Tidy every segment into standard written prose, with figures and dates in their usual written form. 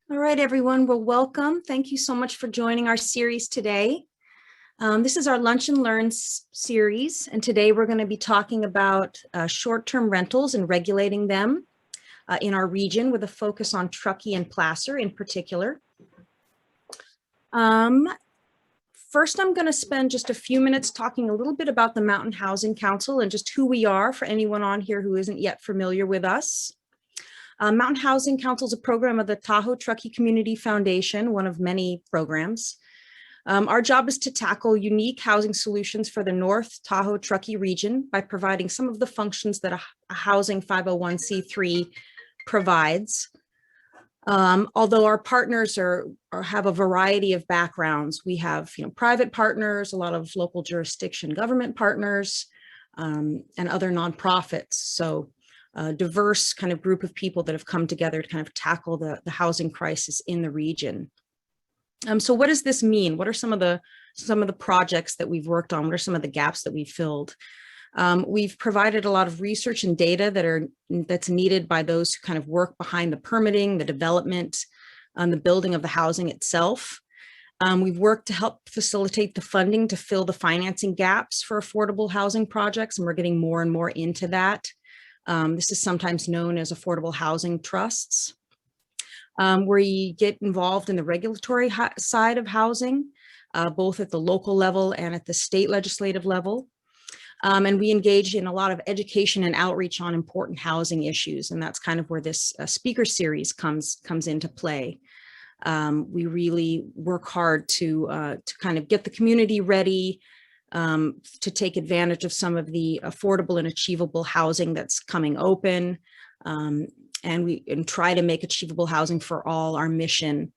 All right, everyone. Well, welcome. Thank you so much for joining our series today. This is our Lunch and Learn series, and today we're going to be talking about short-term rentals and regulating them in our region with a focus on Truckee and Placer in particular. First, I'm going to spend just a few minutes talking a little bit about the Mountain Housing Council and just who we are for anyone on here who isn't yet familiar with us. Mountain Housing Council is a program of the Tahoe Truckee Community Foundation, one of many programs. Our job is to tackle unique housing solutions for the North Tahoe Truckee region by providing some of the functions that a housing 501c3 provides. Although our partners have a variety of backgrounds, we have private partners, a lot of local jurisdiction government partners, and other nonprofits. So a diverse kind of group of people that have come together to kind of tackle the housing crisis in the region. So what does this mean? What are some of the projects that we've worked on? What are some of the gaps that we've filled? We've provided a lot of research and data that's needed by those who kind of work behind the permitting, the development, the building of the housing itself. We've worked to help facilitate the funding to fill the financing gaps for affordable housing projects, and we're getting more and more into that. This is sometimes known as affordable housing trusts. We get involved in the regulatory side of housing, both at the local level and at the state legislative level. And we engage in a lot of education and outreach on important housing issues. And that's kind of where this speaker series comes into play. We really work hard to kind of get the community ready to take advantage of some of the affordable and achievable housing that's coming open. And try to make achievable housing for all our mission.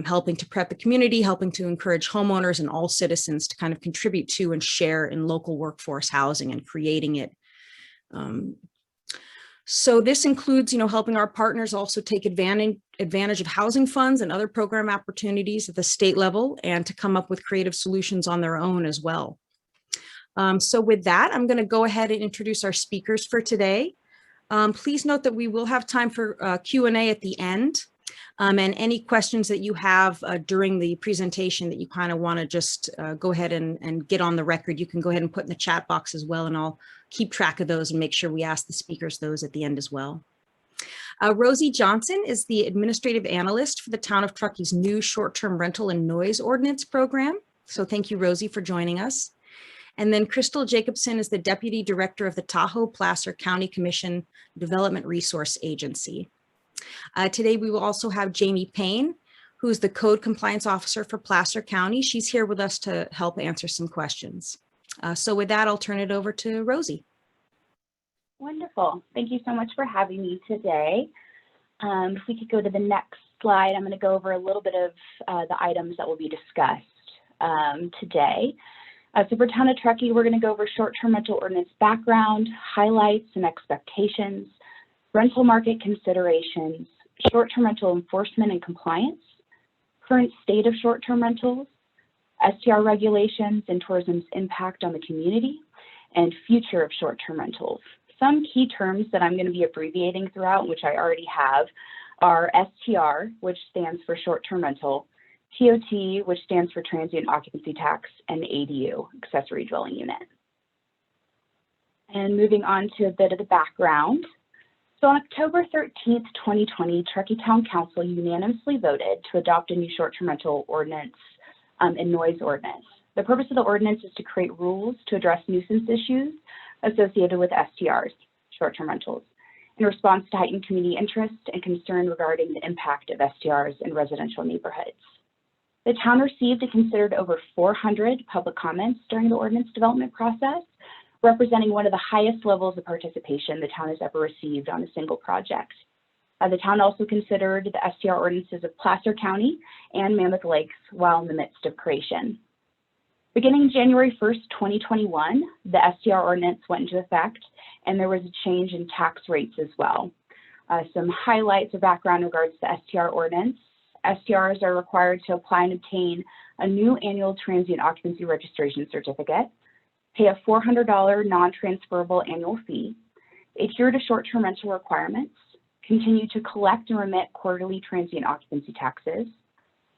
Helping to prep the community, helping to encourage homeowners and all citizens to kind of contribute to and share in local workforce housing and creating it. So this includes, helping our partners also take advantage of housing funds and other program opportunities at the state level and to come up with creative solutions on their own as well. So with that, I'm going to go ahead and introduce our speakers for today. Please note that we will have time for Q&A at the end. And any questions that you have during the presentation that you kind of want to just go ahead and get on the record, you can go ahead and put in the chat box as well, and I'll keep track of those and make sure we ask the speakers those at the end as well. Rosie Johnson is the administrative analyst for the town of Truckee's new short-term rental and noise ordinance program. So thank you, Rosie, for joining us. And then Crystal Jacobsen is the deputy director of the Tahoe Placer County Commission Development Resource Agency. Today, we will also have Jamie Payne, who's the code compliance officer for Placer County. She's here with us to help answer some questions. So with that, I'll turn it over to Rosie. Wonderful. Thank you so much for having me today. If we could go to the next slide, I'm going to go over a little bit of the items that will be discussed today. So for Town of Truckee, we're going to go over short-term rental ordinance background, highlights and expectations, rental market considerations, short-term rental enforcement and compliance, current state of short-term rentals, STR regulations and tourism's impact on the community, and future of short-term rentals. Some key terms that I'm going to be abbreviating throughout, which I already have, are STR, which stands for short-term rental, TOT, which stands for transient occupancy tax, and ADU, accessory dwelling unit. And moving on to a bit of the background. So on October 13th, 2020, Truckee Town Council unanimously voted to adopt a new short-term rental ordinance and noise ordinance. The purpose of the ordinance is to create rules to address nuisance issues associated with STRs, short-term rentals, in response to heightened community interest and concern regarding the impact of STRs in residential neighborhoods. The town received and considered over 400 public comments during the ordinance development process, representing one of the highest levels of participation the town has ever received on a single project. The town also considered the STR ordinances of Placer County and Mammoth Lakes while in the midst of creation. Beginning January 1st, 2021, the STR ordinance went into effect, and there was a change in tax rates as well. Some highlights or background in regards to the STR ordinance. STRs are required to apply and obtain a new annual transient occupancy registration certificate, pay a $400 non-transferable annual fee, adhere to short-term rental requirements, continue to collect and remit quarterly transient occupancy taxes.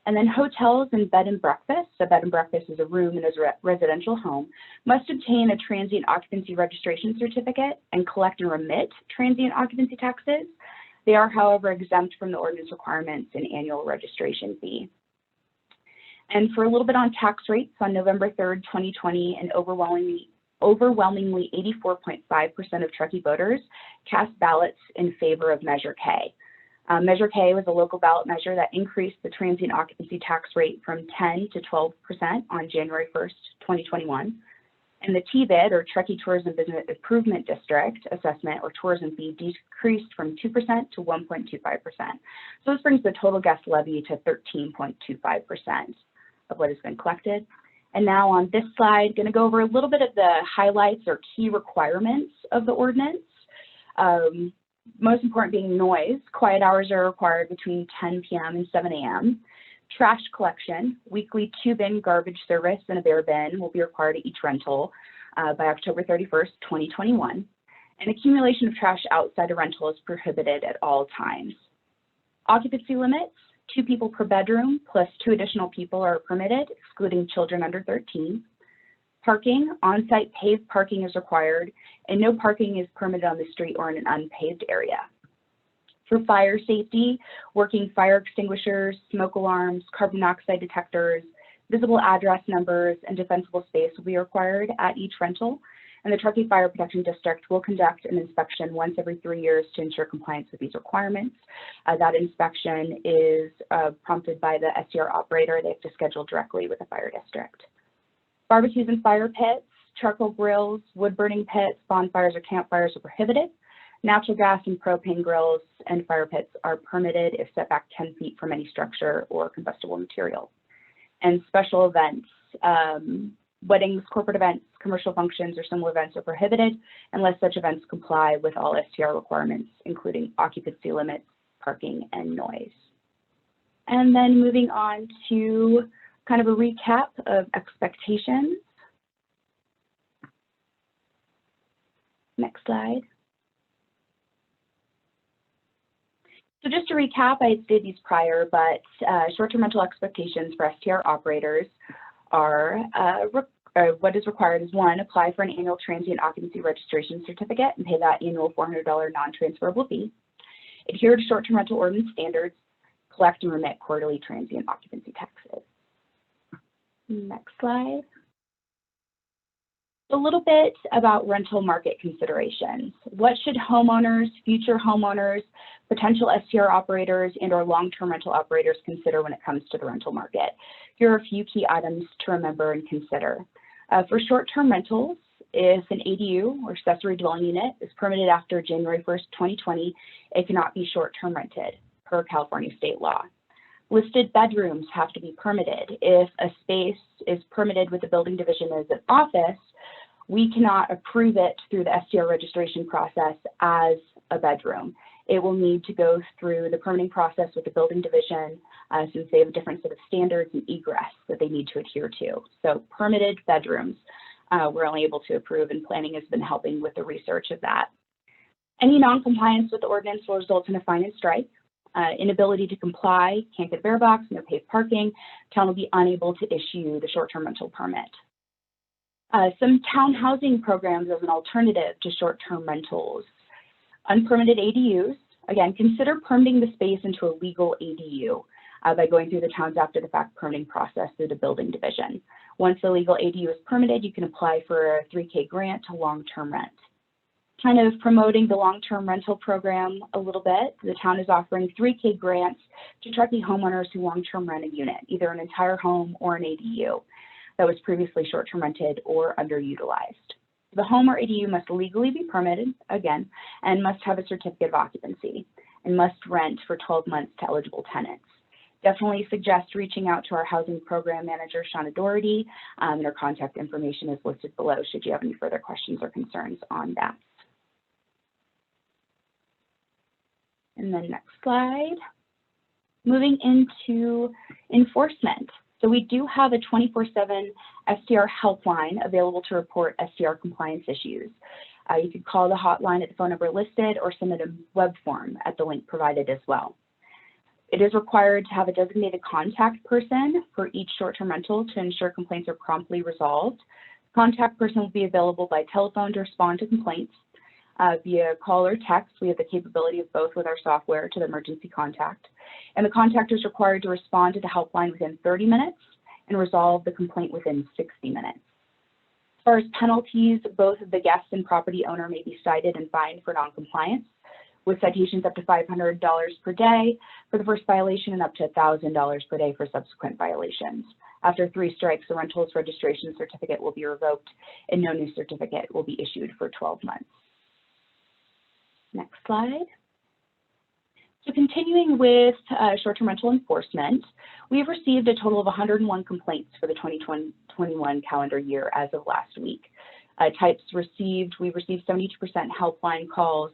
And then hotels and bed and breakfast, so bed and breakfast is a room in a residential home, must obtain a transient occupancy registration certificate and collect and remit transient occupancy taxes. They are, however, exempt from the ordinance requirements and annual registration fee. And for a little bit on tax rates, on November 3rd, 2020, an overwhelmingly 84.5% of Truckee voters cast ballots in favor of Measure K. Measure K was a local ballot measure that increased the transient occupancy tax rate from 10 to 12% on January 1st, 2021. And the TBID, or Truckee Tourism Business Improvement District assessment or tourism fee, decreased from 2% to 1.25%. So this brings the total guest levy to 13.25% of what has been collected. And now on this slide, going to go over a little bit of the highlights or key requirements of the ordinance. Most important being noise. Quiet hours are required between 10 p.m. and 7 a.m. Trash collection, weekly 2-bin garbage service and a bare bin will be required at each rental by October 31st, 2021. And accumulation of trash outside a rental is prohibited at all times. Occupancy limits, 2 people per bedroom plus 2 additional people are permitted, excluding children under 13. Parking, on-site paved parking is required, and no parking is permitted on the street or in an unpaved area. For fire safety, working fire extinguishers, smoke alarms, carbon monoxide detectors, visible address numbers, and defensible space will be required at each rental. And the Truckee Fire Protection District will conduct an inspection once every 3 years to ensure compliance with these requirements. That inspection is prompted by the STR operator. They have to schedule directly with the fire district. Barbecues and fire pits, charcoal grills, wood burning pits, bonfires or campfires are prohibited. Natural gas and propane grills and fire pits are permitted if set back 10 feet from any structure or combustible material. And special events, weddings, corporate events, commercial functions, or similar events are prohibited unless such events comply with all STR requirements, including occupancy limits, parking, and noise. And then moving on to kind of a recap of expectations. Next slide. So just to recap, I did these prior, but short-term rental expectations for STR operators are what is required is 1, apply for an annual transient occupancy registration certificate and pay that annual $400 non-transferable fee. Adhere to short-term rental ordinance standards, collect and remit quarterly transient occupancy taxes. Next slide. A little bit about rental market considerations. What should homeowners, future homeowners, potential STR operators, and or long-term rental operators consider when it comes to the rental market? Here are a few key items to remember and consider. For short-term rentals, if an ADU or accessory dwelling unit is permitted after January 1st, 2020, it cannot be short-term rented per California state law. Listed bedrooms have to be permitted. If a space is permitted with the building division as an office, we cannot approve it through the STR registration process as a bedroom. It will need to go through the permitting process with the building division since they have a different set of standards and egress that they need to adhere to. So permitted bedrooms, we're only able to approve, and planning has been helping with the research of that. Any non-compliance with the ordinance will result in a fine and strike. Inability to comply, can't get bear box, no paved parking, town will be unable to issue the short-term rental permit. Some town housing programs as an alternative to short-term rentals. Unpermitted ADUs, again, consider permitting the space into a legal ADU by going through the town's after-the-fact permitting process through the building division. Once a legal ADU is permitted, you can apply for a $3K grant to long-term rent. Kind of promoting the long-term rental program a little bit, the town is offering $3K grants to Truckee homeowners who long-term rent a unit, either an entire home or an ADU that was previously short-term rented or underutilized. The home or ADU must legally be permitted, again, and must have a certificate of occupancy and must rent for 12 months to eligible tenants. Definitely suggest reaching out to our housing program manager, Shauna Doherty, and her contact information is listed below should you have any further questions or concerns on that. And then next slide. Moving into enforcement. So we do have a 24/7 STR helpline available to report STR compliance issues. You could call the hotline at the phone number listed or submit a web form at the link provided as well. It is required to have a designated contact person for each short-term rental to ensure complaints are promptly resolved. The contact person will be available by telephone to respond to complaints. Via call or text, we have the capability of both with our software to the emergency contact. And the contact is required to respond to the helpline within 30 minutes and resolve the complaint within 60 minutes. As far as penalties, both the guest and property owner may be cited and fined for noncompliance, with citations up to $500 per day for the first violation and up to $1,000 per day for subsequent violations. After 3 strikes, the rental's registration certificate will be revoked and no new certificate will be issued for 12 months. Next slide. So continuing with short-term rental enforcement, we have received a total of 101 complaints for the 2021 calendar year as of last week. Types received, we received 72% helpline calls,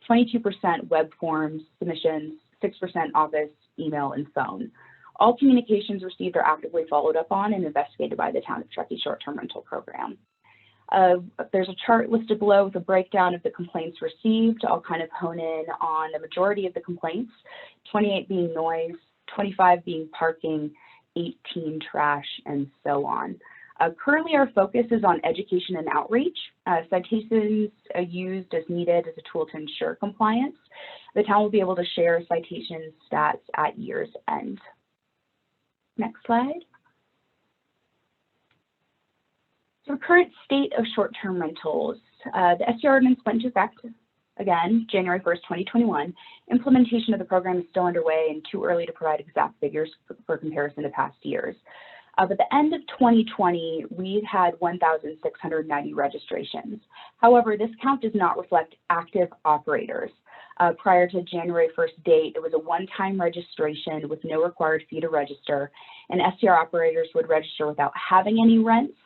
22% web forms submissions, 6% office, email, and phone. All communications received are actively followed up on and investigated by the Town of Truckee Short-Term Rental Program. There's a chart listed below with a breakdown of the complaints received. I'll kind of hone in on the majority of the complaints, 28 being noise, 25 being parking, 18 trash, and so on. Currently, our focus is on education and outreach. Citations are used as needed as a tool to ensure compliance. The town will be able to share citation stats at year's end. Next slide. So the current state of short-term rentals. The STR ordinance went into effect, again, January 1st, 2021. Implementation of the program is still underway and too early to provide exact figures for comparison to past years. But the end of 2020, we had 1,690 registrations. However, this count does not reflect active operators. Prior to January 1st date, it was a one-time registration with no required fee to register, and STR operators would register without having any rents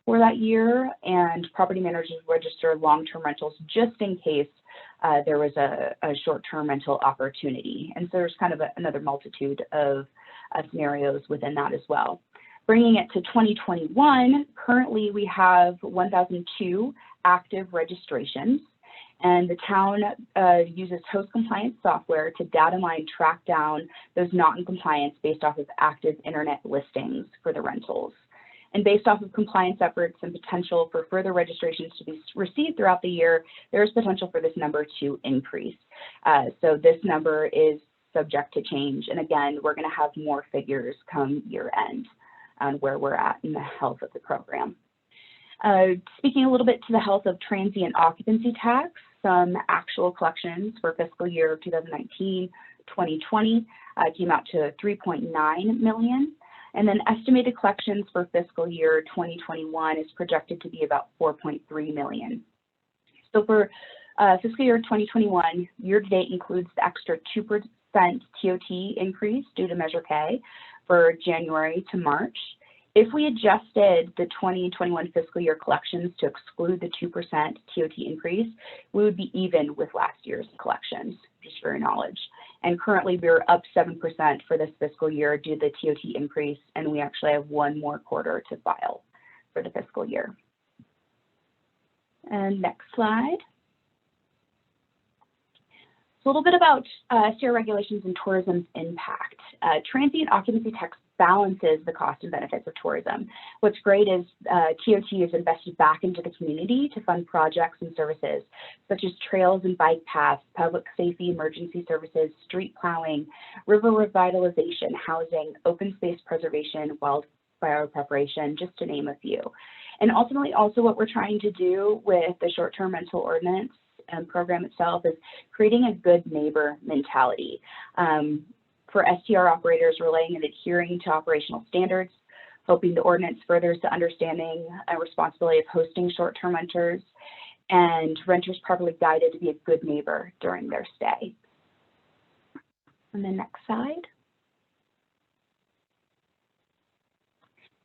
for that year, and property managers would register long-term rentals just in case there was a short-term rental opportunity. And so there's kind of another multitude of scenarios within that as well. Bringing it to 2021, currently we have 1,002 active registrations, and the town uses host compliance software to data mine, track down those not in compliance based off of active internet listings for the rentals. And based off of compliance efforts and potential for further registrations to be received throughout the year, there is potential for this number to increase. So this number is subject to change. And again, we're going to have more figures come year end on where we're at in the health of the program. Speaking a little bit to the health of transient occupancy tax, some actual collections for fiscal year 2019-2020 came out to $3.9 million. And then estimated collections for fiscal year 2021 is projected to be about $4.3 million. So for fiscal year 2021, year-to-date includes the extra 2% TOT increase due to Measure K for January to March. If we adjusted the 2021 fiscal year collections to exclude the 2% TOT increase, we would be even with last year's collections, just for your knowledge. And currently we're up 7% for this fiscal year due to the TOT increase, and we actually have one more quarter to file for the fiscal year. And next slide. So a little bit about STR regulations and tourism's impact. Transient occupancy tax balances the cost and benefits of tourism. What's great is TOT is invested back into the community to fund projects and services such as trails and bike paths, public safety, emergency services, street plowing, river revitalization, housing, open space preservation, wildfire preparation, just to name a few. And ultimately also what we're trying to do with the short-term rental ordinance and program itself is creating a good neighbor mentality. For STR operators, relaying and adhering to operational standards, hoping the ordinance furthers the understanding and responsibility of hosting short-term renters, and renters properly guided to be a good neighbor during their stay. And the next slide.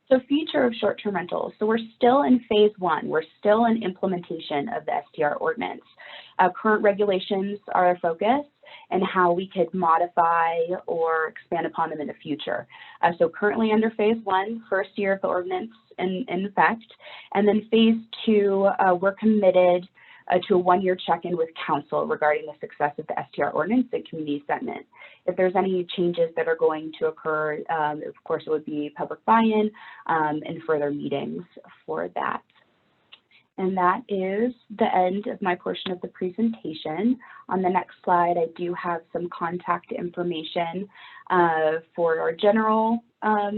So future of short-term rentals. So we're still in phase 1. We're still in implementation of the STR ordinance. Current regulations are our focus and how we could modify or expand upon them in the future. So currently under phase 1, first year of the ordinance in effect, and then phase 2, we're committed to a one-year check-in with council regarding the success of the STR ordinance and community sentiment. If there's any changes that are going to occur, of course, it would be public buy-in and further meetings for that. And that is the end of my portion of the presentation. On the next slide, I do have some contact information for our general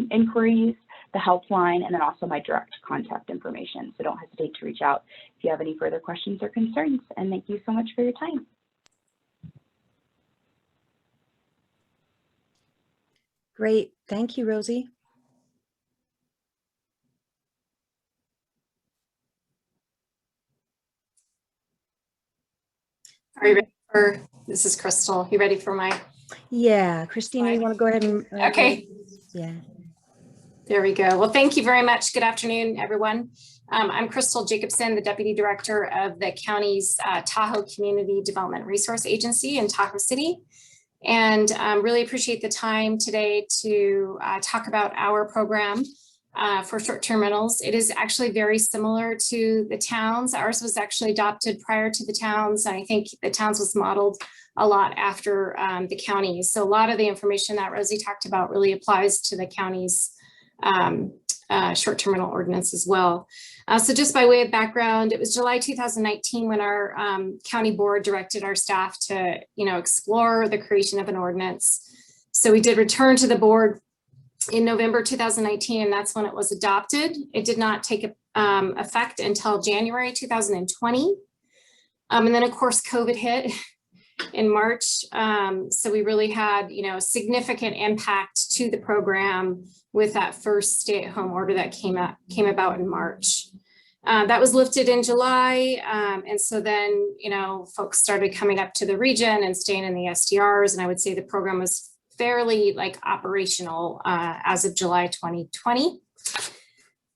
inquiries, the helpline, and then also my direct contact information. So don't hesitate to reach out if you have any further questions or concerns. And thank you so much for your time. Great. Thank you, Rosie. Are you ready for, this is Crystal. You ready for my? Yeah, Christina, you want to go ahead and okay. Yeah. There we go. Well, thank you very much. Good afternoon, everyone. I'm Crystal Jacobsen, the Deputy Director of the county's Tahoe Community Development Resource Agency in Tahoe City. And really appreciate the time today to talk about our program for short-term rentals. It is actually very similar to the towns. Ours was actually adopted prior to the towns. And I think the towns was modeled a lot after the counties. So a lot of the information that Rosie talked about really applies to the county's short-term rental ordinance as well. So just by way of background, it was July 2019 when our county board directed our staff to, explore the creation of an ordinance. So we did return to the board in November 2019, and that's when it was adopted. It did not take effect until January 2020. And then of course, COVID hit in March. So we really had, a significant impact to the program with that first stay-at-home order that came about in March. That was lifted in July. And so then, folks started coming up to the region and staying in the SDRs. And I would say the program was fairly operational as of July 2020.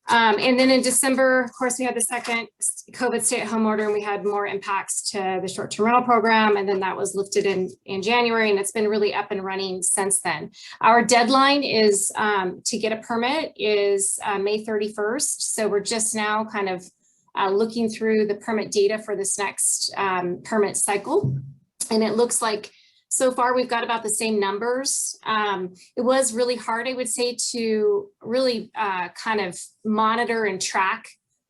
And then in December, of course, we had the second COVID stay-at-home order, and we had more impacts to the short-term rental program. And then that was lifted in January, and it's been really up and running since then. Our deadline is to get a permit is May 31st. So we're just now kind of looking through the permit data for this next permit cycle. And it looks like so far, we've got about the same numbers. It was really hard, I would say, to really kind of monitor and track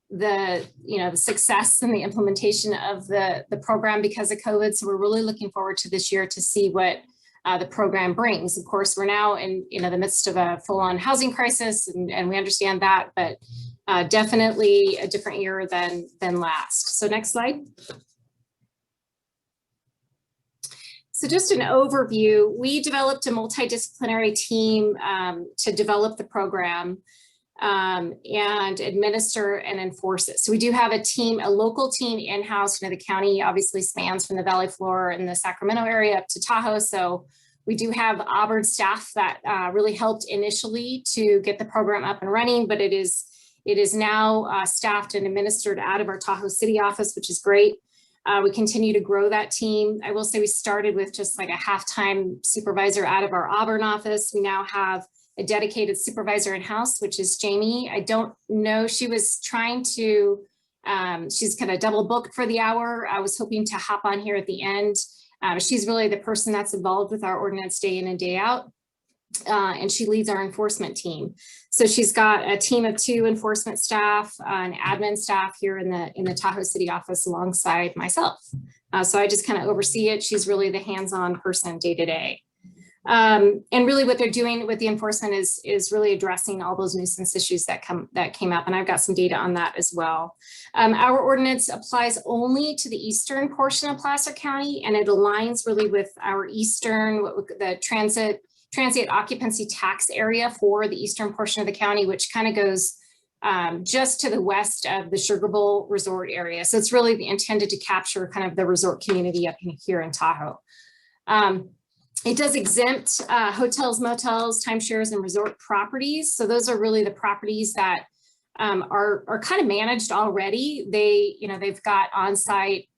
the success and the implementation of the program because of COVID. So we're really looking forward to this year to see what the program brings. Of course, we're now in the midst of a full-on housing crisis, and we understand that, but definitely a different year than last. So next slide. So just an overview, we developed a multidisciplinary team to develop the program and administer and enforce it. So we do have a team, a local team in-house. The county obviously spans from the Valley Floor and the Sacramento area up to Tahoe. So we do have Auburn staff that really helped initially to get the program up and running, but it is now staffed and administered out of our Tahoe City office, which is great. We continue to grow that team. I will say we started with just like a half-time supervisor out of our Auburn office. We now have a dedicated supervisor in-house, which is Jamie. I don't know, she was trying to, she's kind of double booked for the hour. I was hoping to hop on here at the end. She's really the person that's involved with our ordinance day in and day out. And she leads our enforcement team. So she's got a team of 2 enforcement staff, an admin staff here in the Tahoe City office alongside myself. So I just kind of oversee it. She's really the hands-on person day to day. And really what they're doing with the enforcement is really addressing all those nuisance issues that came up. And I've got some data on that as well. Our ordinance applies only to the eastern portion of Placer County, and it aligns really with our eastern, the transient occupancy tax area for the eastern portion of the county, which kind of goes just to the west of the Sugar Bowl resort area. So it's really intended to capture kind of the resort community up here in Tahoe. It does exempt hotels, motels, timeshares, and resort properties. So those are really the properties that are kind of managed already. They've got on-site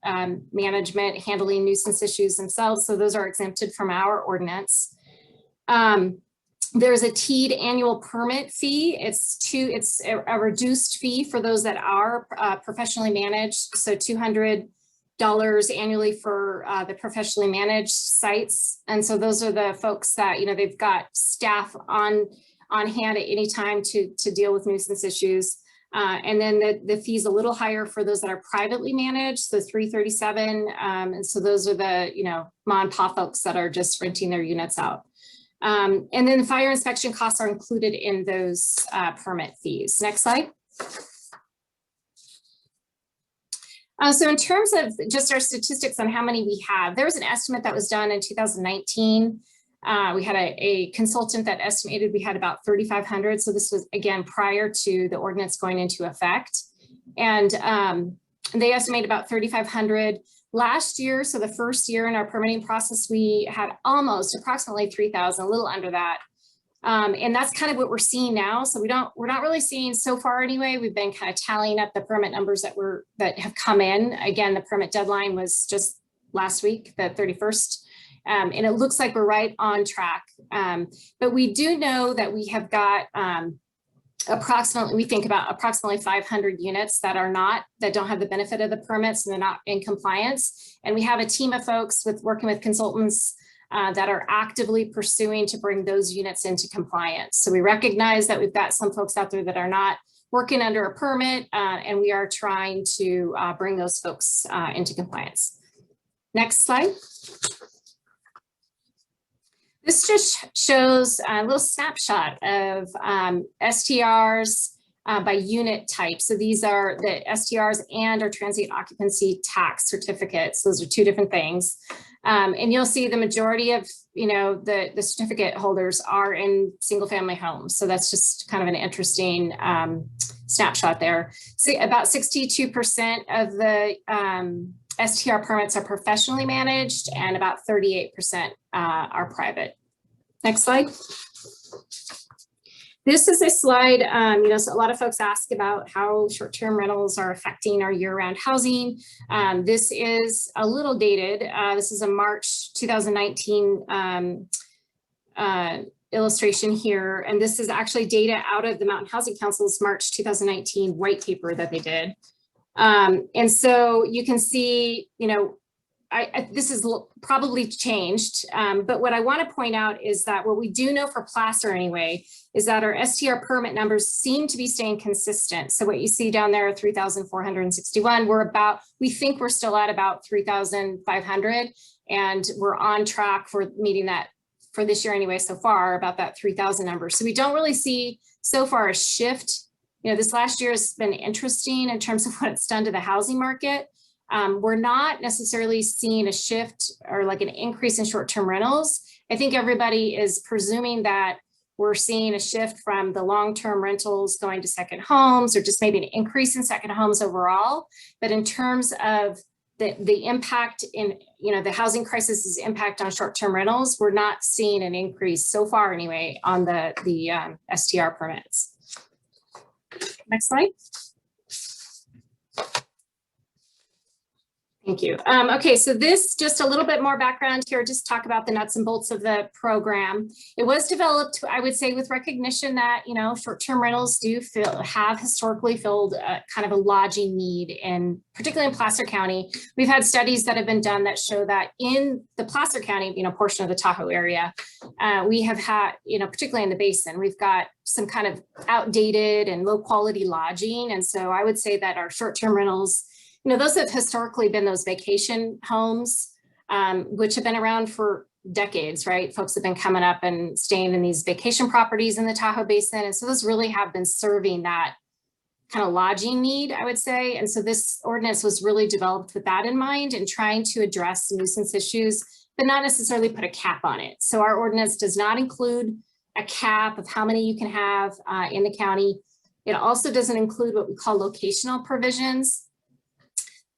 management handling nuisance issues themselves. So those are exempted from our ordinance. There's a TEED annual permit fee. It's a reduced fee for those that are professionally managed. So $200 annually for the professionally managed sites. And so those are the folks that, they've got staff on hand at any time to deal with nuisance issues. And then the fee's a little higher for those that are privately managed, so $337. And so those are the, mom and pop folks that are just renting their units out. And then the fire inspection costs are included in those permit fees. Next slide. So in terms of just our statistics on how many we have, there was an estimate that was done in 2019. We had a consultant that estimated we had about 3,500. So this was, again, prior to the ordinance going into effect. And they estimate about 3,500. Last year, so the first year in our permitting process, we had approximately 3,000, a little under that. And that's kind of what we're seeing now. So we're not really seeing so far anyway. We've been kind of tallying up the permit numbers that have come in. Again, the permit deadline was just last week, the 31st. And it looks like we're right on track. But we do know that we have got we think about approximately 500 units that don't have the benefit of the permits and they're not in compliance. And we have a team of folks working with consultants that are actively pursuing to bring those units into compliance. So we recognize that we've got some folks out there that are not working under a permit, and we are trying to bring those folks into compliance. Next slide. This just shows a little snapshot of STRs by unit type. So these are the STRs and our transient occupancy tax certificates. Those are two different things. And you'll see the majority of, the certificate holders are in single family homes. So that's just kind of an interesting snapshot there. See, about 62% of the STR permits are professionally managed and about 38% are private. Next slide. This is a slide, so a lot of folks ask about how short-term rentals are affecting our year-round housing. This is a little dated. This is a March 2019 illustration here. And this is actually data out of the Mountain Housing Council's March 2019 white paper that they did. And so you can see, this is probably changed, but what I want to point out is that what we do know for Placer anyway, is that our STR permit numbers seem to be staying consistent. So what you see down there, 3,461, we think we're still at about 3,500, and we're on track for meeting that for this year anyway, so far, about that 3,000 number. So we don't really see so far a shift. This last year has been interesting in terms of what it's done to the housing market. We're not necessarily seeing a shift or like an increase in short-term rentals. I think everybody is presuming that we're seeing a shift from the long-term rentals going to second homes, or just maybe an increase in second homes overall. But in terms of the impact in, the housing crisis's impact on short-term rentals, we're not seeing an increase so far anyway on the STR permits. Next slide. Thank you. Okay, so this, just a little bit more background here, just talk about the nuts and bolts of the program. It was developed, I would say, with recognition that, short-term rentals have historically filled kind of a lodging need, particularly in Placer County. We've had studies that have been done that show that in the Placer County, portion of the Tahoe area, we have had, particularly in the basin, we've got some kind of outdated and low quality lodging. And so I would say that our short-term rentals, those have historically been those vacation homes, which have been around for decades, right? Folks have been coming up and staying in these vacation properties in the Tahoe Basin. And so those really have been serving that kind of lodging need, I would say. And so this ordinance was really developed with that in mind and trying to address nuisance issues, but not necessarily put a cap on it. So our ordinance does not include a cap of how many you can have in the county. It also doesn't include what we call locational provisions.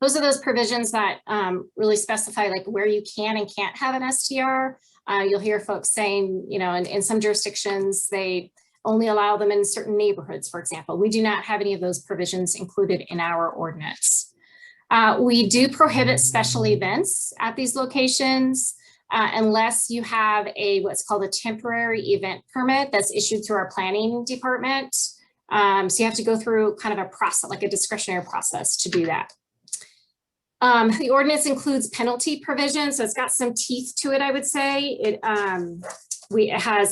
Those are those provisions that really specify like where you can and can't have an STR. You'll hear folks saying, in some jurisdictions, they only allow them in certain neighborhoods, for example. We do not have any of those provisions included in our ordinance. We do prohibit special events at these locations unless you have what's called a temporary event permit that's issued through our planning department. So you have to go through kind of a process, like a discretionary process to do that. The ordinance includes penalty provisions, so it's got some teeth to it, I would say. It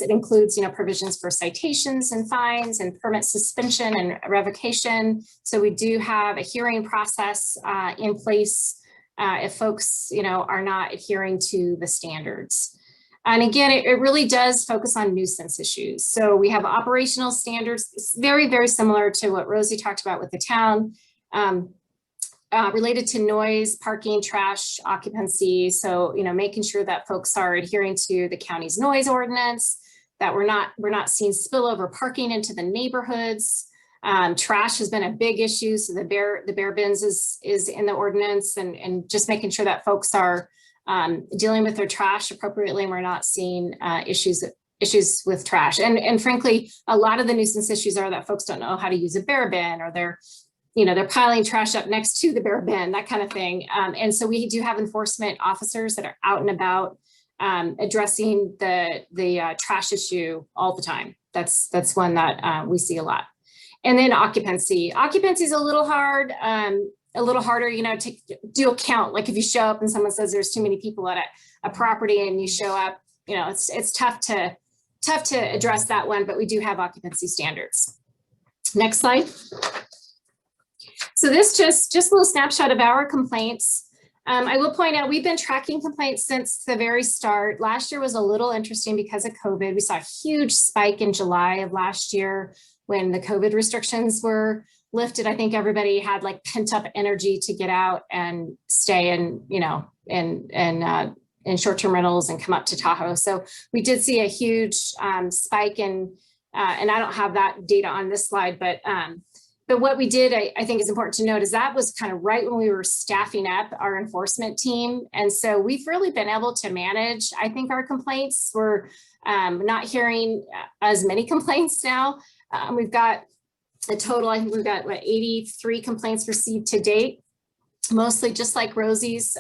includes, provisions for citations and fines and permit suspension and revocation. So we do have a hearing process in place if folks, are not adhering to the standards. And again, it really does focus on nuisance issues. So we have operational standards. It's very, very similar to what Rosie talked about with the town. Related to noise, parking, trash, occupancy. So, making sure that folks are adhering to the county's noise ordinance, that we're not seeing spillover parking into the neighborhoods. Trash has been a big issue. So the bear bins is in the ordinance, and just making sure that folks are dealing with their trash appropriately, and we're not seeing issues with trash. And frankly, a lot of the nuisance issues are that folks don't know how to use a bear bin, or they're piling trash up next to the bear bin, that kind of thing. And so we do have enforcement officers that are out and about addressing the trash issue all the time. That's one that we see a lot. And then occupancy. Occupancy is a little hard, a little harder, to do a count. Like if you show up and someone says there's too many people at a property and you show up, it's tough to address that one, but we do have occupancy standards. Next slide. So this just a little snapshot of our complaints. I will point out we've been tracking complaints since the very start. Last year was a little interesting because of COVID. We saw a huge spike in July of last year when the COVID restrictions were lifted. I think everybody had like pent up energy to get out and stay in, in short-term rentals and come up to Tahoe. So we did see a huge spike and I don't have that data on this slide, but what we did, I think is important to note, is that was kind of right when we were staffing up our enforcement team. And so we've really been able to manage, I think, our complaints. We're not hearing as many complaints now. We've got a total, I think we've got 83 complaints received to date, mostly just like Rosie's,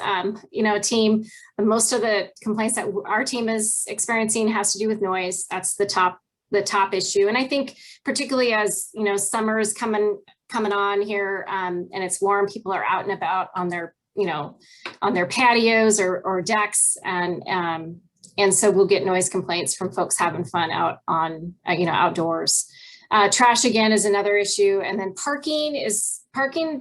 team. Most of the complaints that our team is experiencing has to do with noise. That's the top issue. And I think particularly as, summer is coming on here and it's warm, people are out and about on their, on their patios or decks. And so we'll get noise complaints from folks having fun out on, outdoors. Trash again is another issue. And then parking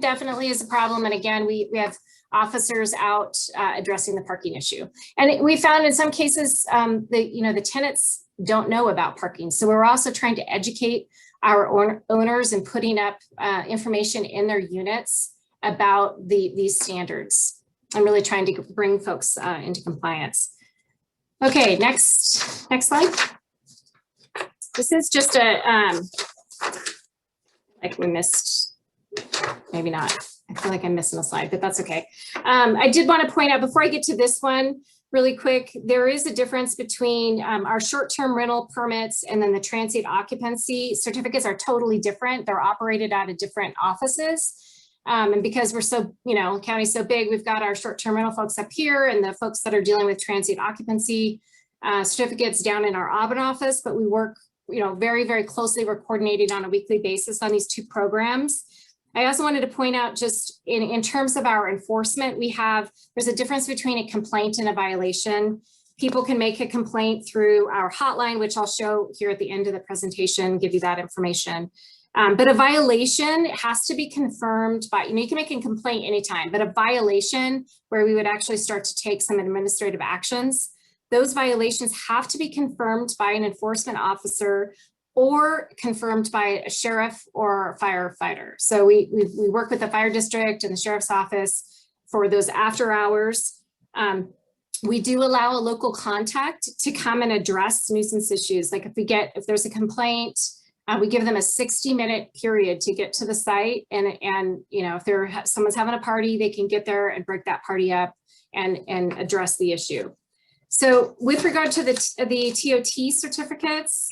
definitely is a problem. And again, we have officers out addressing the parking issue. And we found in some cases the tenants don't know about parking. So we're also trying to educate our owners and putting up information in their units about these standards. I'm really trying to bring folks into compliance. Okay, next slide. This is just like we missed, maybe not. I feel like I'm missing a slide, but that's okay. I did want to point out before I get to this one, really quick, there is a difference between our short-term rental permits and then the transient occupancy certificates are totally different. They're operated out of different offices. And because we're so, county's so big, we've got our short-term rental folks up here and the folks that are dealing with transient occupancy certificates down in our Auburn office, but we work, very, very closely. We're coordinating on a weekly basis on these two programs. I also wanted to point out just in terms of our enforcement, there's a difference between a complaint and a violation. People can make a complaint through our hotline, which I'll show here at the end of the presentation, give you that information. But a violation has to be confirmed by, you can make a complaint anytime, but a violation where we would actually start to take some administrative actions, those violations have to be confirmed by an enforcement officer or confirmed by a sheriff or a firefighter. So we work with the fire district and the sheriff's office for those after hours. We do allow a local contact to come and address nuisance issues. Like if there's a complaint, we give them a 60-minute period to get to the site. And if someone's having a party, they can get there and break that party up and address the issue. So with regard to the TOT certificates,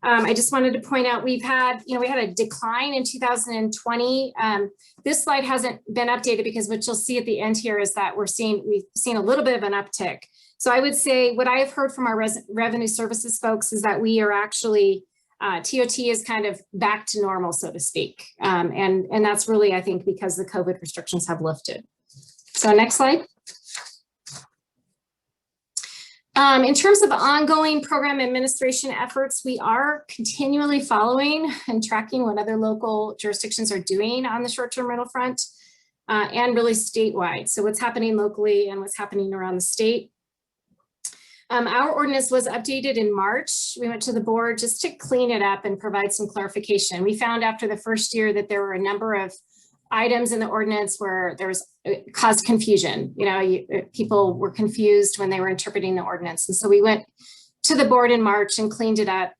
I just wanted to point out we had a decline in 2020. This slide hasn't been updated because what you'll see at the end here is that we've seen a little bit of an uptick. So I would say what I have heard from our revenue services folks is that we are actually, TOT is kind of back to normal, so to speak. And that's really, I think, because the COVID restrictions have lifted. So next slide. In terms of ongoing program administration efforts, we are continually following and tracking what other local jurisdictions are doing on the short-term rental front and really statewide. So what's happening locally and what's happening around the state. Our ordinance was updated in March. We went to the board just to clean it up and provide some clarification. We found after the first year that there were a number of items in the ordinance where there was caused confusion. You know, people were confused when they were interpreting the ordinance. And so we went to the board in March and cleaned it up.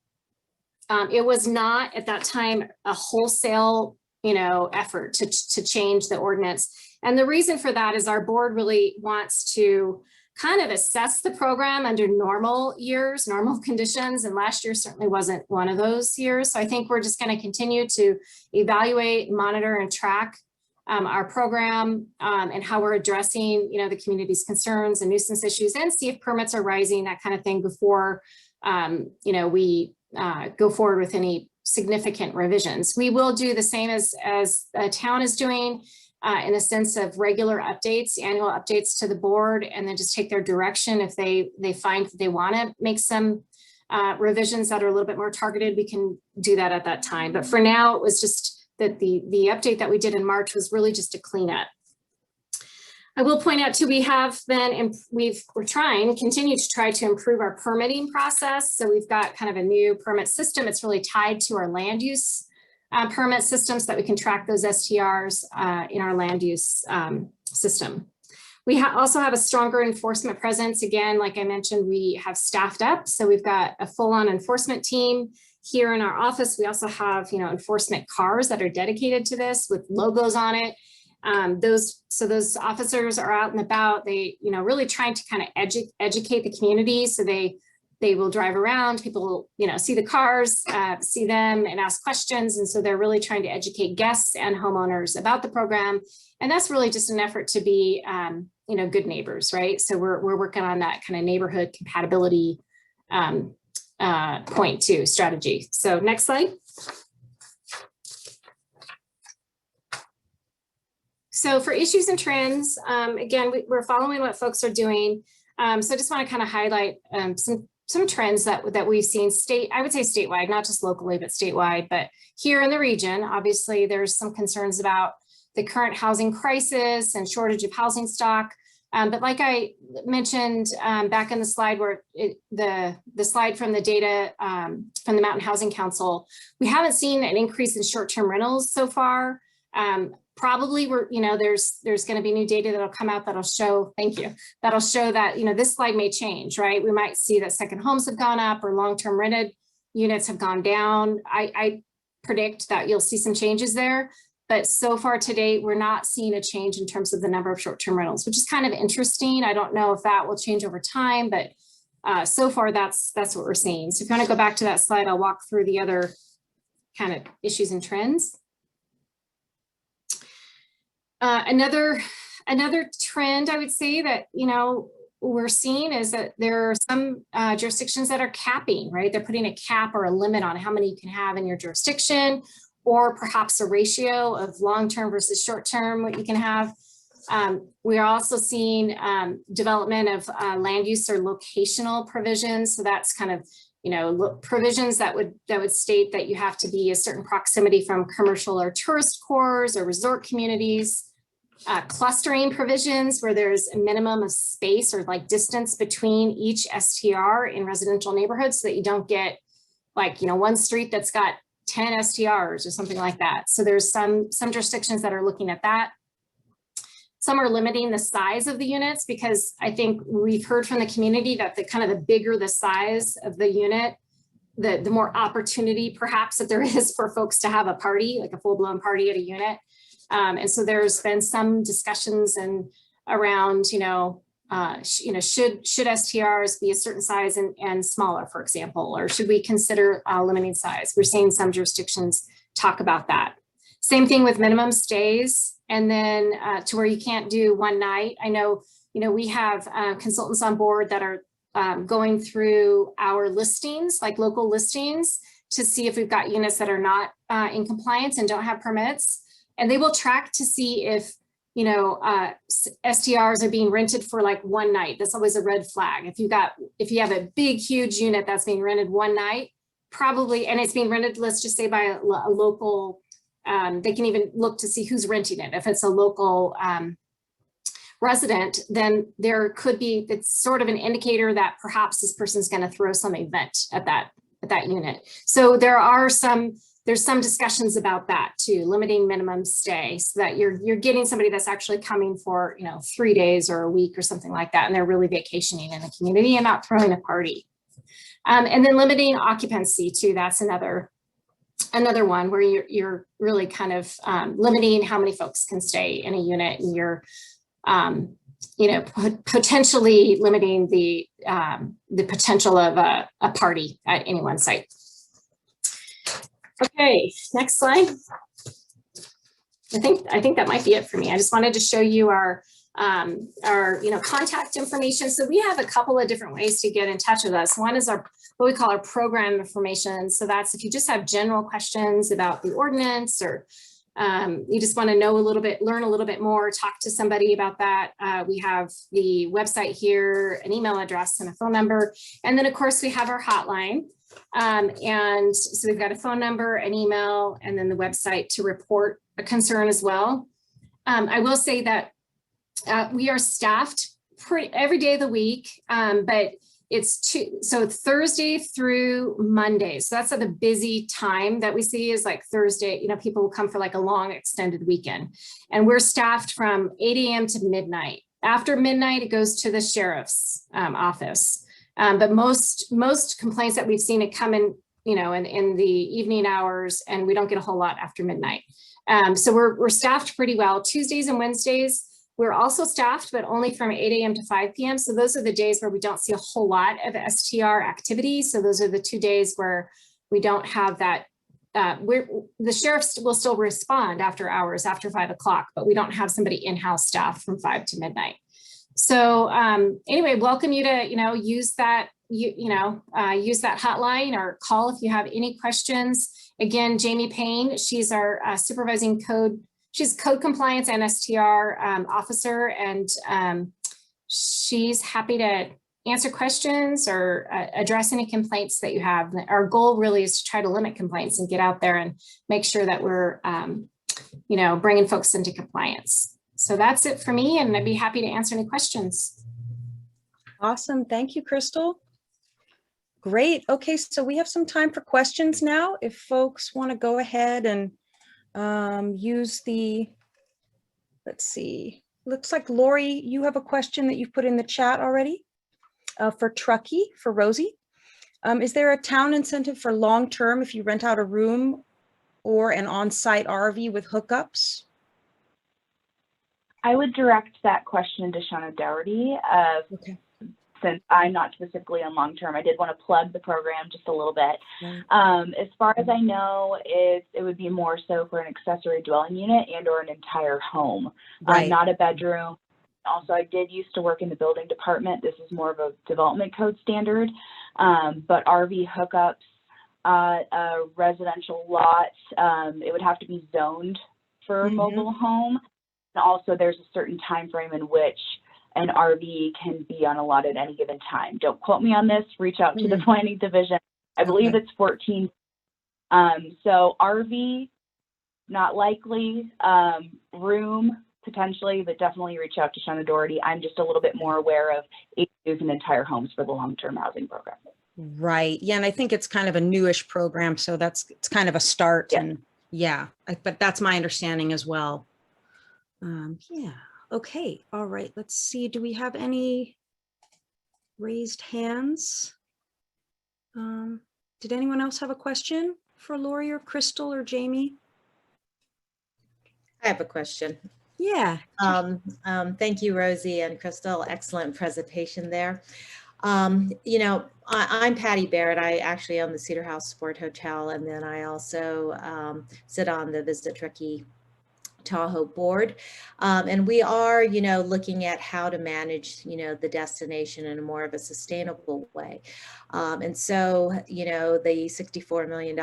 It was not at that time a wholesale, you know, effort to change the ordinance. And the reason for that is our board really wants to kind of assess the program under normal years, normal conditions. And last year certainly wasn't one of those years. So I think we're just going to continue to evaluate, monitor, and track our program and how we're addressing, you know, the community's concerns and nuisance issues, and see if permits are rising, that kind of thing, before, you know, we go forward with any significant revisions. We will do the same as the town is doing, in the sense of regular updates, annual updates to the board, and then just take their direction. If they find that they want to make some revisions that are a little bit more targeted, we can do that at that time. But for now, it was just that the update that we did in March was really just a cleanup. I will point out too, we have been, and continue to try to improve our permitting process. So we've got kind of a new permit system. It's really tied to our land use permit system so that we can track those STRs in our land use system. We also have a stronger enforcement presence. Again, like I mentioned, we have staffed up. So we've got a full-on enforcement team here in our office. We also have, you know, enforcement cars that are dedicated to this with logos on it. Those officers are out and about. They, you know, really trying to kind of educate the community. So they will drive around, people, you know, see the cars, see them and ask questions. And so they're really trying to educate guests and homeowners about the program. And that's really just an effort to be, you know, good neighbors, right? So we're working on that kind of neighborhood compatibility point two strategy. So next slide. So for issues and trends, again, we're following what folks are doing. So I just want to kind of highlight some trends that we've seen I would say statewide, not just locally, but statewide. But here in the region, obviously, there's some concerns about the current housing crisis and shortage of housing stock. But like I mentioned back in the slide where the slide from the data from the Mountain Housing Council, we haven't seen an increase in short-term rentals so far. Probably there's going to be new data that'll come out that'll show, that'll show that, you know, this slide may change, right? We might see that second homes have gone up or long-term rented units have gone down. I predict that you'll see some changes there. But so far to date, we're not seeing a change in terms of the number of short-term rentals, which is kind of interesting. I don't know if that will change over time, but so far that's what we're seeing. So if you want to go back to that slide, I'll walk through the other kind of issues and trends. Another trend I would say that, you know, we're seeing is that there are some jurisdictions that are capping, right? They're putting a cap or a limit on how many you can have in your jurisdiction, or perhaps a ratio of long-term versus short-term, what you can have. We are also seeing development of land use or locational provisions. So that's kind of, you know, provisions that would state that you have to be a certain proximity from commercial or tourist cores or resort communities. Clustering provisions where there's a minimum of space or like distance between each STR in residential neighborhoods so that you don't get like, you know, one street that's got 10 STRs or something like that. So there's some jurisdictions that are looking at that. Some are limiting the size of the units because I think we've heard from the community that the bigger the size of the unit, the more opportunity perhaps that there is for folks to have a party, like a full-blown party at a unit. And so there's been some discussions around, should STRs be a certain size and smaller, for example, or should we consider limiting size? We're seeing some jurisdictions talk about that. Same thing with minimum stays, and then to where you can't do one night. I know, we have consultants on board that are going through our listings, like local listings, to see if we've got units that are not in compliance and don't have permits. And they will track to see if you know, STRs are being rented for like one night. That's always a red flag. If you have a big, huge unit that's being rented one night, probably, and it's being rented, let's just say by a local, they can even look to see who's renting it. If it's a local resident, then there could be, it's sort of an indicator that perhaps this person's going to throw some event at that unit. So there's some discussions about that too, limiting minimum stay so that you're getting somebody that's actually coming for, you know, 3 days or a week or something like that, and they're really vacationing in the community and not throwing a party. And then limiting occupancy too, that's another one where you're really kind of limiting how many folks can stay in a unit, and you're you know, potentially limiting the potential of a party at any one site. Okay, next slide. I think that might be it for me. I just wanted to show you our you know, contact information. So we have a couple of different ways to get in touch with us. One is what we call our program information. So that's if you just have general questions about the ordinance, or you just want to know a little bit, learn a little bit more, talk to somebody about that. We have the website here, an email address and a phone number. And then of course we have our hotline. And so we've got a phone number, an email, and then the website to report a concern as well. I will say that we are staffed every day of the week, but so Thursday through Monday. So that's the busy time that we see is like Thursday, you know, people will come for like a long extended weekend, and we're staffed from 8 a.m. to midnight. After midnight, it goes to the sheriff's office. But most complaints that we've seen, it come in, you know, in the evening hours, and we don't get a whole lot after midnight. So we're staffed pretty well. Tuesdays and Wednesdays, we're also staffed, but only from 8 a.m. to 5 p.m. So those are the days where we don't see a whole lot of STR activity. So those are the 2 days where we don't have that. The sheriffs will still respond after hours, after 5 o'clock, but we don't have somebody in-house staff from 5 to midnight. So anyway, welcome you to, you know, use that, use that hotline or call if you have any questions. Again, Jamie Payne, she's our supervising code. She's code compliance and STR officer, and she's happy to answer questions or address any complaints that you have. Our goal really is to try to limit complaints and get out there and make sure that we're, you know, bringing folks into compliance. So that's it for me, and I'd be happy to answer any questions. Awesome. Thank you, Crystal. Great. Okay, so we have some time for questions now. If folks want to go ahead and use the, let's see, looks like Lori, you have a question that you've put in the chat already for Truckee, for Rosie. Is there a town incentive for long-term if you rent out a room or an on-site RV with hookups? I would direct that question to Shauna Dougherty. Okay. Since I'm not specifically on long-term, I did want to plug the program just a little bit. Right. As far as I know, it would be more so for an accessory dwelling unit and or an entire home, Right. not a bedroom. Also, I did used to work in the building department. This is more of a development code standard, but RV hookups, residential lots, it would have to be zoned for a mobile home. And also, there's a certain time frame in which an RV can be on a lot at any given time. Don't quote me on this. Reach out to the planning division. I believe it's 14. So RV, not likely. Room, potentially, but definitely reach out to Shauna Dougherty. I'm just a little bit more aware of ADUs and entire homes for the long-term housing program. Right. Yeah, and I think it's kind of a newish program, so it's kind of a start. Yeah. And yeah, but that's my understanding as well. Yeah. Okay. All right. Let's see. Do we have any raised hands? Did anyone else have a question for Lori or Crystal or Jamie? I have a question. Yeah. Thank you, Rosie and Crystal. Excellent presentation there. You know, I'm Patty Barrett. I actually own the Cedar House Sport Hotel, and then I also sit on the Visit Truckee Tahoe board. And we are, looking at how to manage, the destination in a more of a sustainable way. And so, the $64 million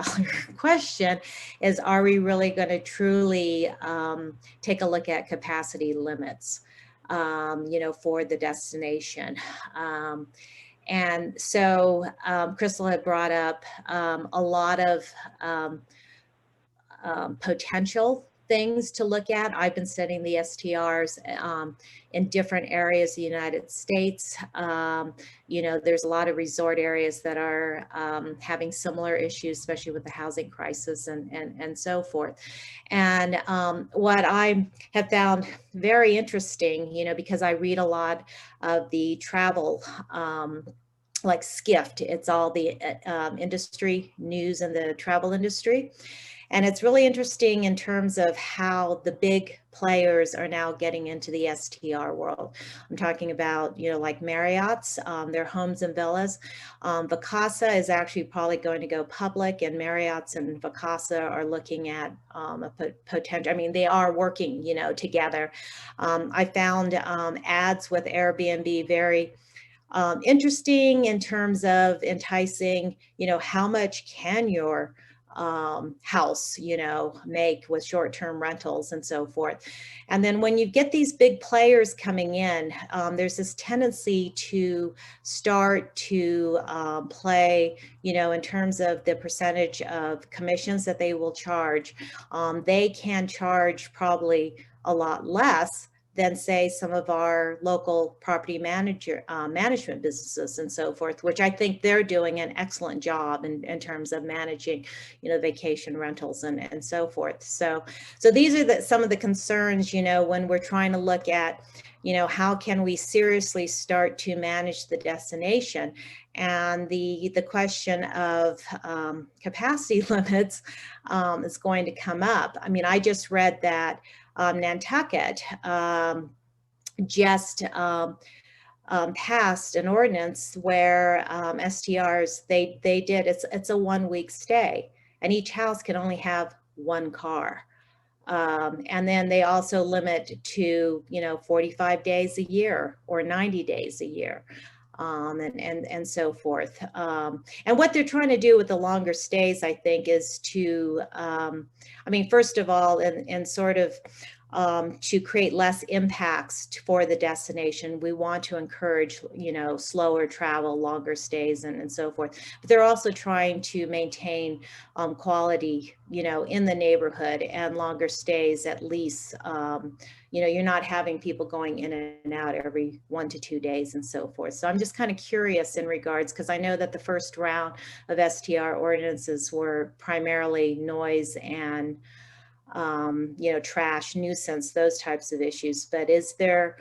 question is, are we really going to truly take a look at capacity limits, for the destination? And so Crystal had brought up a lot of potential things to look at. I've been studying the STRs in different areas of the United States. There's a lot of resort areas that are having similar issues, especially with the housing crisis and so forth. And what I have found very interesting, because I read a lot of the travel like Skift, it's all the industry news in the travel industry. And it's really interesting in terms of how the big players are now getting into the STR world. I'm talking about, like Marriott's, their homes and villas. Vacasa is actually probably going to go public, and Marriott's and Vacasa are looking at a potential, they are working, together. I found ads with Airbnb very interesting in terms of enticing, how much can your house, make with short-term rentals and so forth. And then when you get these big players coming in, there's this tendency to start to play, in terms of the percentage of commissions that they will charge. They can charge probably a lot less than, say, some of our local property management businesses and so forth, which I think they're doing an excellent job in terms of managing, vacation rentals and so forth. So these are some of the concerns, when we're trying to look at, how can we seriously start to manage the destination? And the question of capacity limits is going to come up. I just read that Nantucket just passed an ordinance where STRs, they did, it's a 1-week stay, and each house can only have 1 car. And then they also limit to, 45 days a year or 90 days a year. And so forth. And what they're trying to do with the longer stays, I think, is to, first of all, and sort of to create less impacts for the destination. We want to encourage, slower travel, longer stays, and so forth. But they're also trying to maintain quality, in the neighborhood, and longer stays at least. You're not having people going in and out every 1 to 2 days and so forth. So I'm just kind of curious in regards, because I know that the first round of STR ordinances were primarily noise and trash, nuisance, those types of issues. But is there,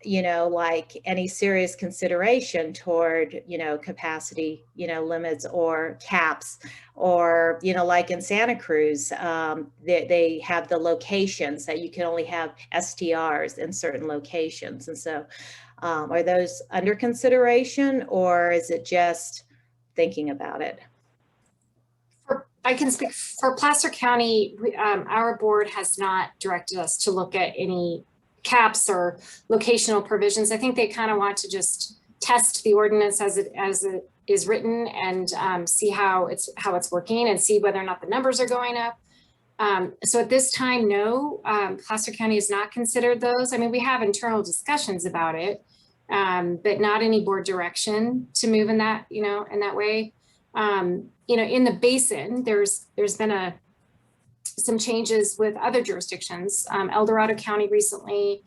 like any serious consideration toward, capacity, limits or caps, or, like in Santa Cruz, they have the locations that you can only have STRs in certain locations. And so are those under consideration, or is it just thinking about it? I can speak for Placer County. Our board has not directed us to look at any caps or locational provisions. I think they kind of want to just test the ordinance as it is written, and see how it's working, and see whether or not the numbers are going up. So at this time, no, Placer County has not considered those. We have internal discussions about it, but not any board direction to move in that, in that way. In the basin, there's been some changes with other jurisdictions. El Dorado County recently,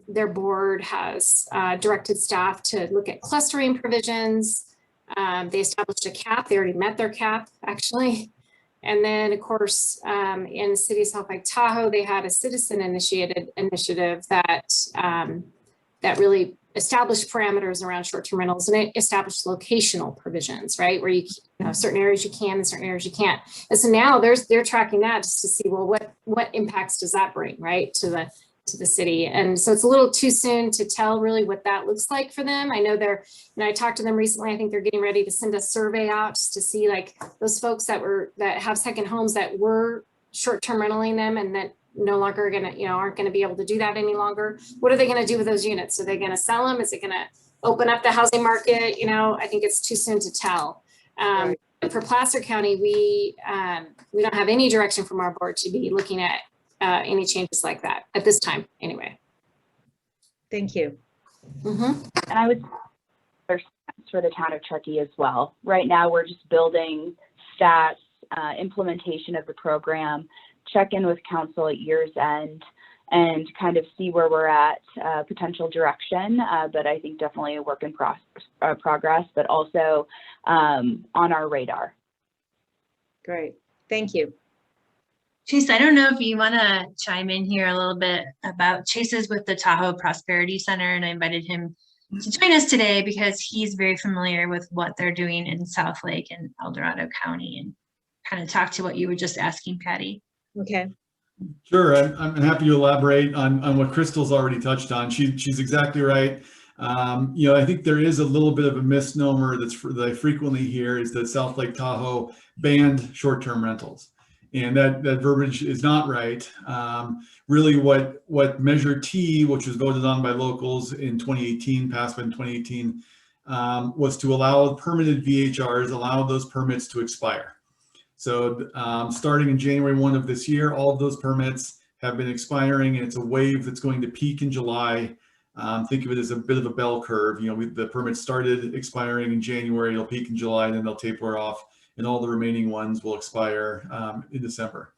their board has directed staff to look at clustering provisions. They established a cap. They already met their cap, actually. And then, of course, in the city of South Lake Tahoe, they had a citizen-initiated initiative that really established parameters around short-term rentals, and it established locational provisions, right? Where certain areas you can and certain areas you can't. And so now they're tracking that just to see, well, what impacts does that bring, right, to the city? And so it's a little too soon to tell really what that looks like for them. I know I talked to them recently. I think they're getting ready to send a survey out just to see, like, those folks that have second homes that were short-term rentaling them, and no longer gonna, aren't gonna be able to do that any longer. What are they gonna do with those units? Are they gonna sell them? Is it gonna open up the housing market? I think it's too soon to tell. Right. For Placer County, we don't have any direction from our board to be looking at any changes like that at this time, anyway. Thank you. Mm-hmm. And I would for the town of Truckee as well. Right now, we're just building stats, implementation of the program, check in with council at year's end, and kind of see where we're at, potential direction. But I think definitely a work in progress, but also on our radar. Great. Thank you. Chase, I don't know if you want to chime in here a little bit about Chase's with the Tahoe Prosperity Center, and I invited him to join us today because he's very familiar with what they're doing in South Lake and El Dorado County, and kind of talk to what you were just asking, Patty. Okay. Sure, I'm happy to elaborate on what Crystal's already touched on. She's exactly right. I think there is a little bit of a misnomer that I frequently hear is that South Lake Tahoe banned short-term rentals. And that verbiage is not right. Really what Measure T, which was voted on by locals in 2018, passed in 2018, was to allow permitted VHRs, allow those permits to expire. So starting in January 1 of this year, all of those permits have been expiring, and it's a wave that's going to peak in July. Think of it as a bit of a bell curve. The permits started expiring in January, it'll peak in July, and then they'll taper off, and all the remaining ones will expire in December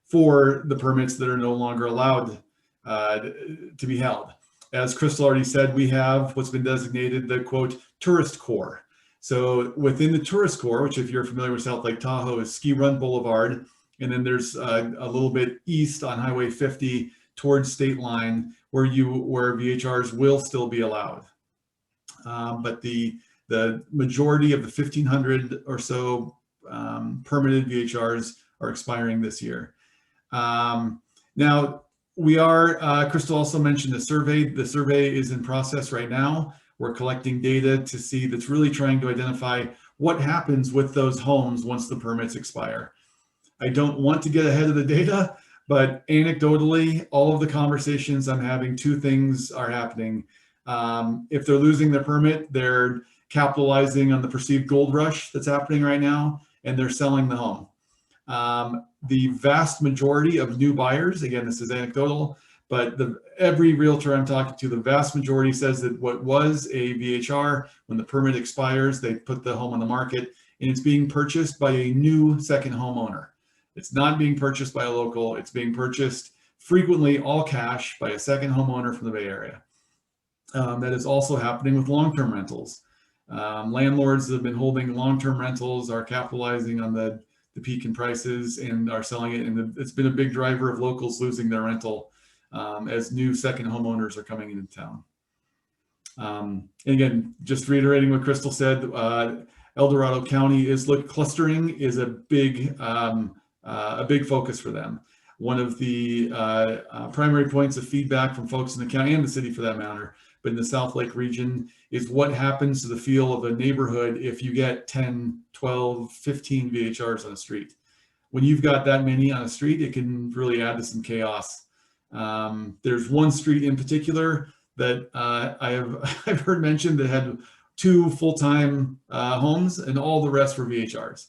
for the permits that are no longer allowed to be held. As Crystal already said, we have what's been designated the, quote, tourist core. So within the tourist core, which if you're familiar with South Lake Tahoe is Ski Run Boulevard, and then there's a little bit east on Highway 50 towards State Line where VHRs will still be allowed. But the majority of the 1,500 or so permitted VHRs are expiring this year. Now we are, Crystal also mentioned the survey. The survey is in process right now. We're collecting data to see that's really trying to identify what happens with those homes once the permits expire. I don't want to get ahead of the data, but anecdotally, all of the conversations I'm having, two things are happening. If they're losing their permit, they're capitalizing on the perceived gold rush that's happening right now, and they're selling the home. The vast majority of new buyers, again, this is anecdotal, but every realtor I'm talking to, the vast majority says that what was a VHR, when the permit expires, they put the home on the market, and it's being purchased by a new second homeowner. It's not being purchased by a local, it's being purchased frequently all cash by a second homeowner from the Bay Area. That is also happening with long-term rentals. Landlords that have been holding long-term rentals are capitalizing on the peak in prices and are selling it. And it's been a big driver of locals losing their rental as new second homeowners are coming into town. And again, just reiterating what Crystal said, El Dorado County clustering is a big focus for them. One of the primary points of feedback from folks in the county and the city for that matter, but in the South Lake region, is what happens to the feel of a neighborhood if you get 10, 12, 15 VHRs on a street. When you've got that many on a street, it can really add to some chaos. There's one street in particular that I've heard mentioned that had 2 full-time homes and all the rest were VHRs.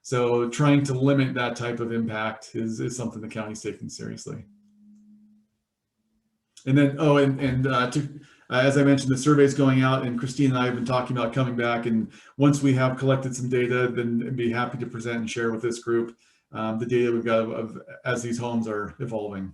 So trying to limit that type of impact is something the county's taking seriously. And then, as I mentioned, the survey's going out, and Christine and I have been talking about coming back. And once we have collected some data, then I'd be happy to present and share with this group the data we've got as these homes are evolving.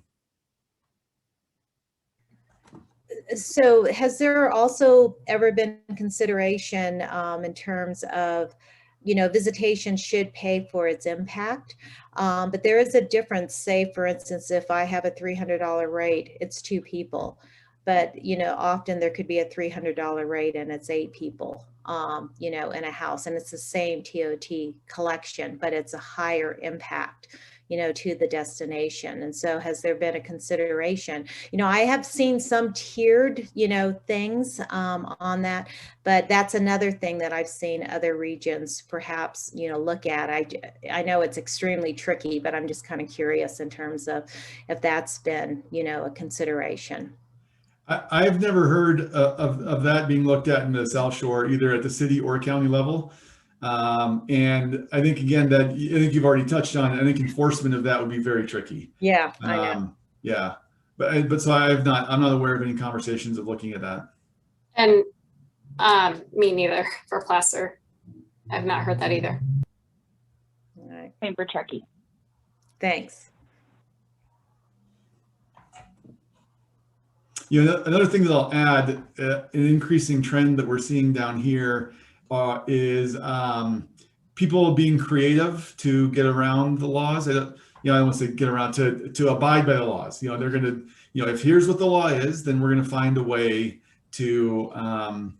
So has there also ever been consideration in terms of, visitation should pay for its impact, but there is a difference. Say, for instance, if I have a $300 rate, it's 2 people, but often there could be a $300 rate and it's 8 people, in a house, and it's the same TOT collection, but it's a higher impact. to the destination. And so has there been a consideration? I have seen some tiered, things on that, but that's another thing that I've seen other regions perhaps, look at. I know it's extremely tricky, but I'm just kind of curious in terms of if that's been, a consideration. I've never heard of that being looked at in the South Shore, either at the city or county level. And I think, again, I think you've already touched on it. I think enforcement of that would be very tricky. Yeah, I know. Yeah, but so I'm not aware of any conversations of looking at that. And me neither for Placer. I've not heard that either. All right. Same for Truckee. Thanks. Another thing that I'll add, an increasing trend that we're seeing down here is people being creative to get around the laws. I don't want to say get around, to abide by the laws. They're going to, if here's what the law is, then we're going to find a way to,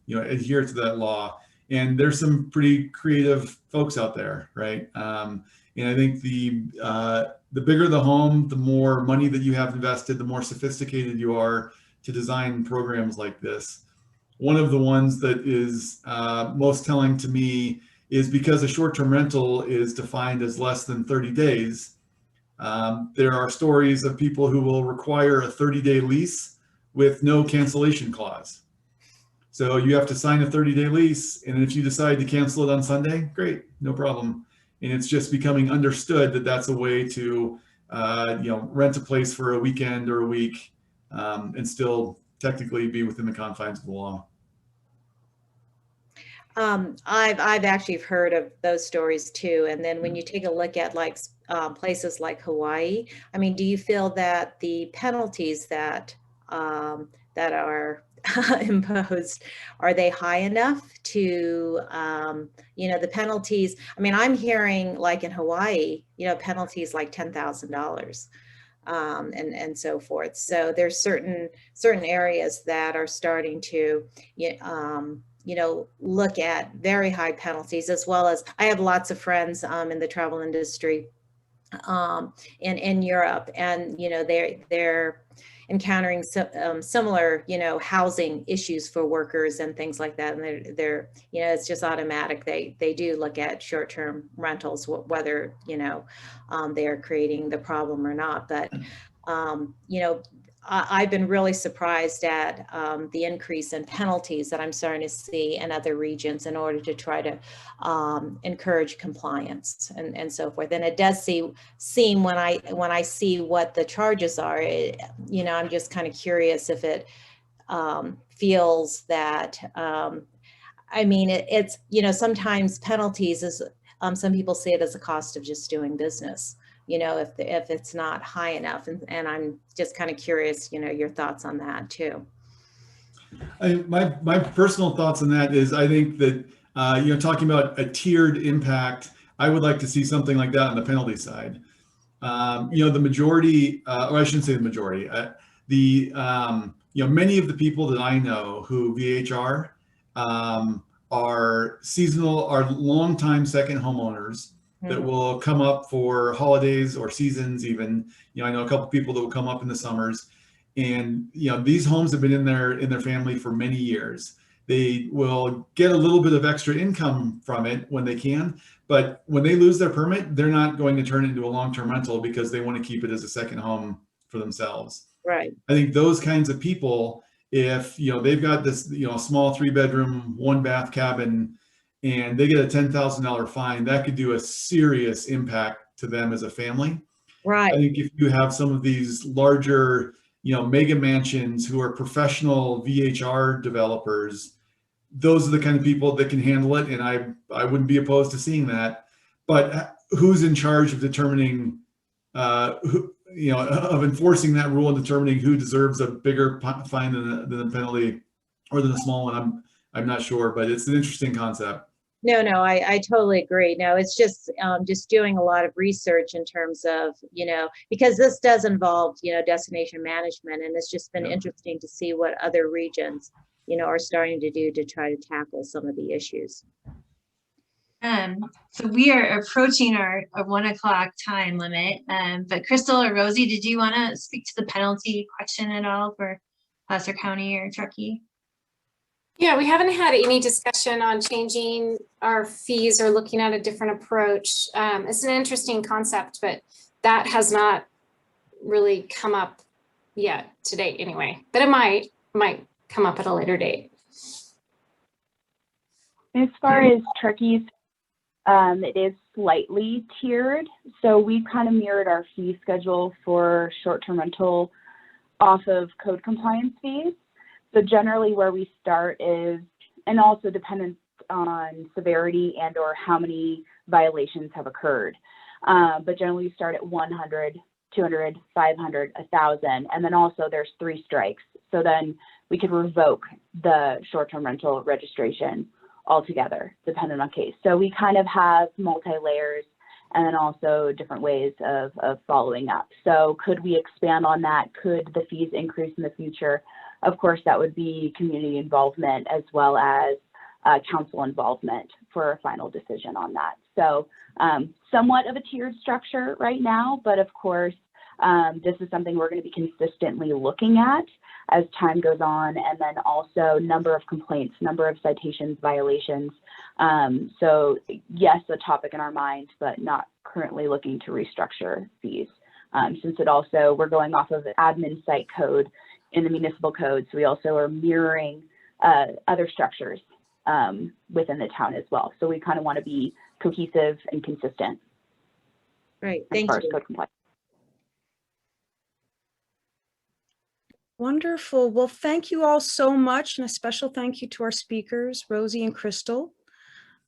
adhere to that law. And there's some pretty creative folks out there, right? And I think the bigger the home, the more money that you have invested, the more sophisticated you are to design programs like this. One of the ones that is most telling to me is because a short-term rental is defined as less than 30 days. There are stories of people who will require a 30-day lease with no cancellation clause. So you have to sign a 30-day lease, and if you decide to cancel it on Sunday, great, no problem. And it's just becoming understood that that's a way to rent a place for a weekend or a week, and still technically be within the confines of the law. I've actually heard of those stories too. And then when you take a look at places like Hawaii, I mean, do you feel that the penalties that are imposed, are they high enough to, the penalties? I mean, I'm hearing like in Hawaii, penalties like $10,000. And so forth. So there's certain areas that are starting to, look at very high penalties, as well as I have lots of friends in the travel industry in Europe, and they're encountering similar housing issues for workers and things like that, and they're it's just automatic. They do look at short-term rentals, whether they're creating the problem or not. But I've been really surprised at the increase in penalties that I'm starting to see in other regions in order to try to encourage compliance and so forth. And it does seem when I see what the charges are, I'm just kind of curious if it feels that, it's, sometimes penalties is, some people see it as a cost of just doing business. If it's not high enough, and I'm just kind of curious, your thoughts on that too. My personal thoughts on that is, I think that talking about a tiered impact, I would like to see something like that on the penalty side. The majority, or I shouldn't say the majority, many of the people that I know who VHR are seasonal, are longtime second homeowners that will come up for holidays or seasons even. I know a couple of people that will come up in the summers, and these homes have been in their family for many years. They will get a little bit of extra income from it when they can, but when they lose their permit, they're not going to turn it into a long-term rental because they want to keep it as a second home for themselves. Right. I think those kinds of people, if they've got this small 3-bedroom, 1-bath cabin, and they get a $10,000 fine, that could do a serious impact to them as a family. Right. I think if you have some of these larger, mega mansions who are professional VHR developers, those are the kind of people that can handle it. And I wouldn't be opposed to seeing that. But who's in charge of determining, of enforcing that rule and determining who deserves a bigger fine than the penalty or than a small one? I'm not sure, but it's an interesting concept. No, I totally agree. No, it's just doing a lot of research in terms of, because this does involve, destination management, and it's just been interesting to see what other regions, are starting to do to try to tackle some of the issues. So we are approaching our 1 o'clock time limit. But Crystal or Rosie, did you want to speak to the penalty question at all for Placer County or Truckee? Yeah, we haven't had any discussion on changing our fees or looking at a different approach. It's an interesting concept, but that has not really come up yet to date anyway, but it might come up at a later date. As far as Truckee's, it is slightly tiered. So we kind of mirrored our fee schedule for short-term rental off of code compliance fees. So generally where we start is, and also dependent on severity and or how many violations have occurred. But generally we start at 100, 200, 500, 1,000, and then also there's 3 strikes. So then we could revoke the short-term rental registration altogether, depending on case. So we kind of have multi-layers and then also different ways of following up. So could we expand on that? Could the fees increase in the future? Of course, that would be community involvement as well as council involvement for a final decision on that. So somewhat of a tiered structure right now, but of course, this is something we're going to be consistently looking at as time goes on, and then also number of complaints, number of citations, violations. So yes, a topic in our mind, but not currently looking to restructure fees. Since it also, we're going off of admin site code in the municipal code, so we also are mirroring other structures within the town as well. So we kind of want to be cohesive and consistent. Right, As thank far as you. code compliance. Wonderful. Well, thank you all so much, and a special thank you to our speakers, Rosie and Crystal.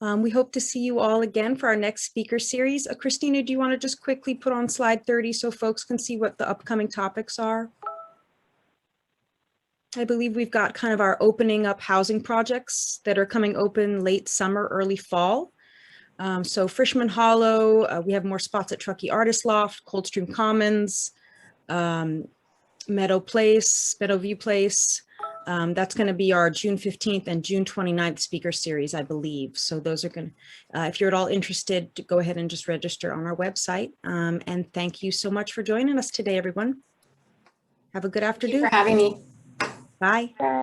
We hope to see you all again for our next speaker series. Christina, do you want to just quickly put on slide 30 so folks can see what the upcoming topics are? I believe we've got kind of our opening up housing projects that are coming open late summer, early fall. So Frischman Hollow, we have more spots at Truckee Artist Loft, Coldstream Commons, Meadowview Place. That's going to be our June 15th and June 29th speaker series, I believe. So those are going to, if you're at all interested, to go ahead and just register on our website. And thank you so much for joining us today, everyone. Have a good afternoon. Thank you for having me. Bye. Okay.